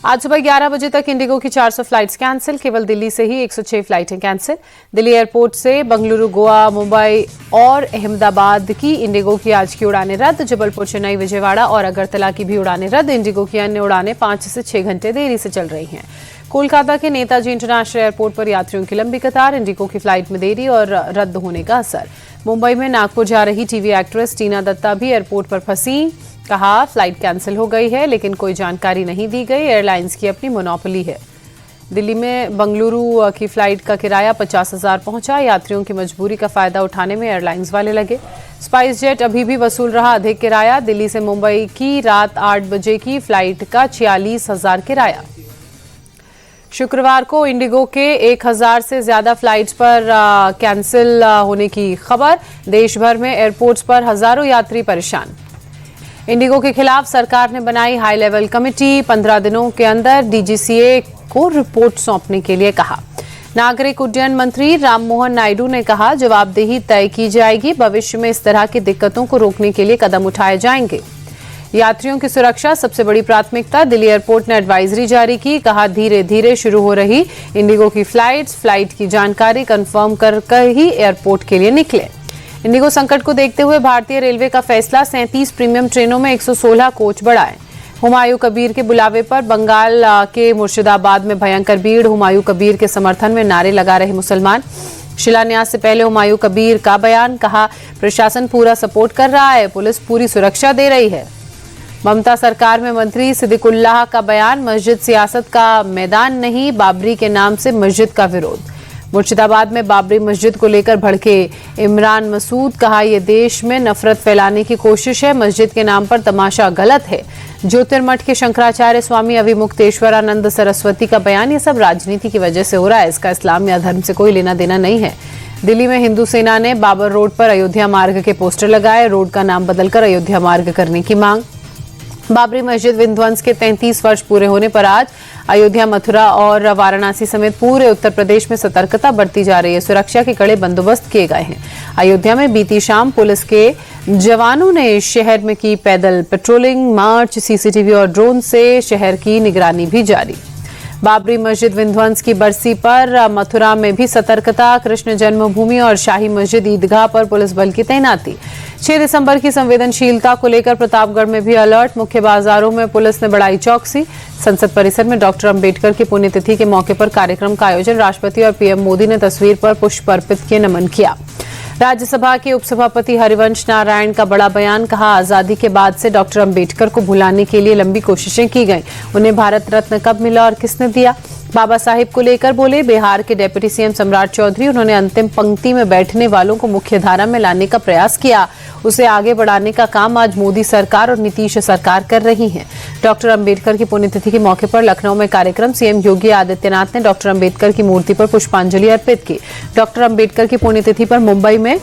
आज सुबह 11 बजे तक इंडिगो की 400 फ्लाइट्स कैंसिल। केवल दिल्ली से ही 106 फ्लाइटें कैंसिल। दिल्ली एयरपोर्ट से बंगलुरु, गोवा, मुंबई और अहमदाबाद की इंडिगो की आज की उड़ानें रद्द। जबलपुर, चेन्नई, विजयवाड़ा और अगरतला की भी उड़ानें रद्द। इंडिगो की अन्य उड़ानें 5 से 6 घंटे देरी से चल रही हैं। कोलकाता के नेताजी इंटरनेशनल एयरपोर्ट पर यात्रियों की लंबी कतार। इंडिगो की फ्लाइट में देरी और रद्द होने का असर। मुंबई में नागपुर जा रही टीवी एक्ट्रेस टीना दत्ता भी एयरपोर्ट पर फंसी। कहा, फ्लाइट कैंसिल हो गई है, लेकिन कोई जानकारी नहीं दी गई। एयरलाइंस की अपनी मोनोपोली है। दिल्ली में बंगलुरु की फ्लाइट का किराया 50,000 पहुंचा। यात्रियों की मजबूरी का फायदा उठाने में एयरलाइंस वाले लगे। स्पाइस जेट अभी भी वसूल रहा अधिक किराया। दिल्ली से मुंबई की रात 8 बजे की फ्लाइट का 46,000 किराया। शुक्रवार को इंडिगो के 1,000 से ज्यादा फ्लाइट्स पर कैंसिल होने की खबर। देश भर में एयरपोर्ट्स पर हजारों यात्री परेशान। इंडिगो के खिलाफ सरकार ने बनाई हाई लेवल कमेटी। 15 दिनों के अंदर डीजीसीए को रिपोर्ट सौंपने के लिए कहा। नागरिक उड्डयन मंत्री राममोहन नायडू ने कहा, जवाबदेही तय की जाएगी। भविष्य में इस तरह की दिक्कतों को रोकने के लिए कदम उठाए जाएंगे। यात्रियों की सुरक्षा सबसे बड़ी प्राथमिकता। दिल्ली एयरपोर्ट ने एडवाइजरी जारी की। कहा, धीरे धीरे शुरू हो रही इंडिगो की फ्लाइट की जानकारी कंफर्म कर ही एयरपोर्ट के लिए निकले। इंडिगो संकट को देखते हुए भारतीय रेलवे का फैसला, 37 प्रीमियम ट्रेनों में 116 कोच बढ़ाए। हुमायूं कबीर के बुलावे पर बंगाल के मुर्शिदाबाद में भयंकर भीड़। हुमायूं कबीर के समर्थन में नारे लगा रहे मुसलमान। शिलान्यास से पहले हुमायूं कबीर का बयान। कहा, प्रशासन पूरा सपोर्ट कर रहा है, पुलिस पूरी सुरक्षा दे रही है। ममता सरकार में मंत्री सिद्दीकुल्लाह का बयान। मस्जिद सियासत का मैदान नहीं, बाबरी के नाम से मस्जिद का विरोध। मुर्शिदाबाद में बाबरी मस्जिद को लेकर भड़के इमरान मसूद। कहा, यह देश में नफरत फैलाने की कोशिश है। मस्जिद के नाम पर तमाशा गलत है। ज्योतिर्मठ के शंकराचार्य स्वामी अविमुक्तेश्वरानंद सरस्वती का बयान। ये सब राजनीति की वजह से हो रहा है, इसका इस्लाम या धर्म से कोई लेना देना नहीं है। दिल्ली में हिंदू सेना ने बाबर रोड पर अयोध्या मार्ग के पोस्टर लगाए। रोड का नाम बदलकर अयोध्या मार्ग करने की मांग। बाबरी मस्जिद विध्वंस के 33 वर्ष पूरे होने पर आज अयोध्या, मथुरा और वाराणसी समेत पूरे उत्तर प्रदेश में सतर्कता बरती जा रही है। सुरक्षा के कड़े बंदोबस्त किए गए हैं। अयोध्या में बीती शाम पुलिस के जवानों ने शहर में की पैदल पेट्रोलिंग, मार्च, सीसीटीवी और ड्रोन से शहर की निगरानी भी जारी। बाबरी मस्जिद विध्वंस की बरसी पर मथुरा में भी सतर्कता। कृष्ण जन्मभूमि और शाही मस्जिद ईदगाह पर पुलिस बल की तैनाती। 6 दिसंबर की संवेदनशीलता को लेकर प्रतापगढ़ में भी अलर्ट। मुख्य बाजारों में पुलिस ने बढ़ाई चौकसी। संसद परिसर में डॉक्टर अंबेडकर की पुण्यतिथि के मौके पर कार्यक्रम का आयोजन। राष्ट्रपति और पीएम मोदी ने तस्वीर पर पुष्प अर्पित किए, नमन किया। राज्यसभा के उपसभापति हरिवंश नारायण का बड़ा बयान। कहा, आजादी के बाद से डॉक्टर अंबेडकर को भुलाने के लिए लंबी कोशिशें की गई। उन्हें भारत रत्न कब मिला और किसने दिया? बाबा साहिब को लेकर बोले बिहार के डिप्टी सीएम सम्राट चौधरी। उन्होंने अंतिम पंक्ति में बैठने वालों को मुख्यधारा में लाने का प्रयास किया। उसे आगे बढ़ाने का काम आज मोदी सरकार और नीतीश सरकार कर रही है। डॉक्टर अंबेडकर की पुण्यतिथि के मौके पर लखनऊ में कार्यक्रम। सीएम योगी आदित्यनाथ ने डॉक्टर अंबेडकर की मूर्ति पर पुष्पांजलि अर्पित की। डॉक्टर अंबेडकर की पुण्यतिथि पर मुंबई में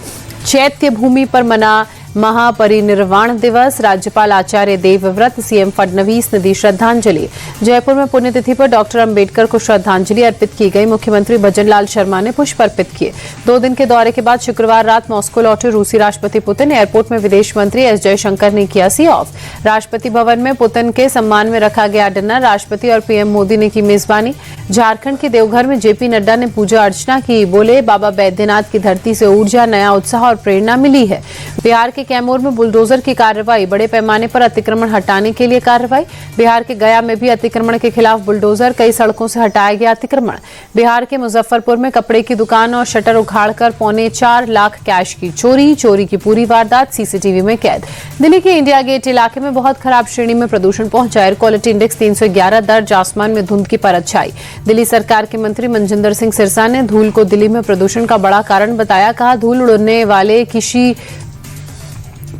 चैत्य भूमि पर मना महापरिनिर्वाण दिवस। राज्यपाल आचार्य देवव्रत, सीएम फडणवीस ने दी श्रद्धांजलि। जयपुर में पुण्यतिथि पर डॉक्टर अंबेडकर को श्रद्धांजलि अर्पित की गई। मुख्यमंत्री भजनलाल शर्मा ने पुष्प अर्पित किए। 2 दिन के दौरे के बाद शुक्रवार रात मॉस्को लौटे रूसी राष्ट्रपति पुतिन। एयरपोर्ट में विदेश मंत्री एस जयशंकर ने किया सी ऑफ। राष्ट्रपति भवन में पुतिन के सम्मान में रखा गया डिनर। राष्ट्रपति और पीएम मोदी ने की मेजबानी। झारखंड के देवघर में जेपी नड्डा ने पूजा अर्चना की। बोले, बाबा बैद्यनाथ की धरती से ऊर्जा, नया उत्साह और प्रेरणा मिली है। बिहार के कैमूर में बुलडोजर की कार्रवाई। बड़े पैमाने पर अतिक्रमण हटाने के लिए कार्रवाई। बिहार के गया में भी अतिक्रमण के खिलाफ बुलडोजर। कई सड़कों से हटाया गया अतिक्रमण। बिहार के मुजफ्फरपुर में कपड़े की दुकान और शटर उखाड़कर 4.25 लाख कैश की चोरी। चोरी की पूरी वारदात सीसीटीवी में कैद। दिल्ली के इंडिया गेट इलाके में बहुत खराब श्रेणी में प्रदूषण पहुंचा। एयर क्वालिटी इंडेक्स 311 दर्ज। आसमान में धुंध की परत छाई। दिल्ली सरकार के मंत्री मनजिंदर सिंह सिरसा ने धूल को दिल्ली में प्रदूषण का बड़ा कारण बताया। कहा, धूल उड़ने वाले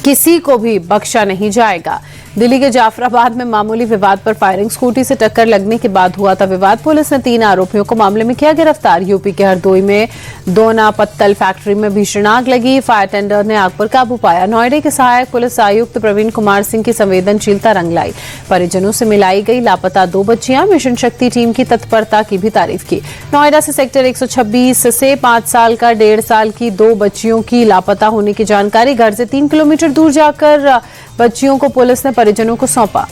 किसी को भी बख्शा नहीं जाएगा। दिल्ली के जाफराबाद में मामूली विवाद पर फायरिंग। स्कूटी से टक्कर लगने के बाद हुआ था विवाद। पुलिस ने 3 आरोपियों को मामले में किया गिरफ्तार। यूपी के हरदोई में दोना पत्तल फैक्ट्री में भीषण आग लगी। फायर टेंडर ने आग पर काबू पाया। नोएडा के सहायक पुलिस आयुक्त प्रवीण कुमार सिंह की संवेदनशीलता रंग लाई। परिजनों से मिलाई गई लापता 2 बच्चियां। मिशन शक्ति टीम की तत्परता की भी तारीफ की। नोएडा से सेक्टर 126 से 5 साल का 1.5 साल की 2 बच्चियों की लापता होने की जानकारी। घर से 3 किलोमीटर दूर जाकर बच्चियों को पुलिस ने परिजनों को सौंपा।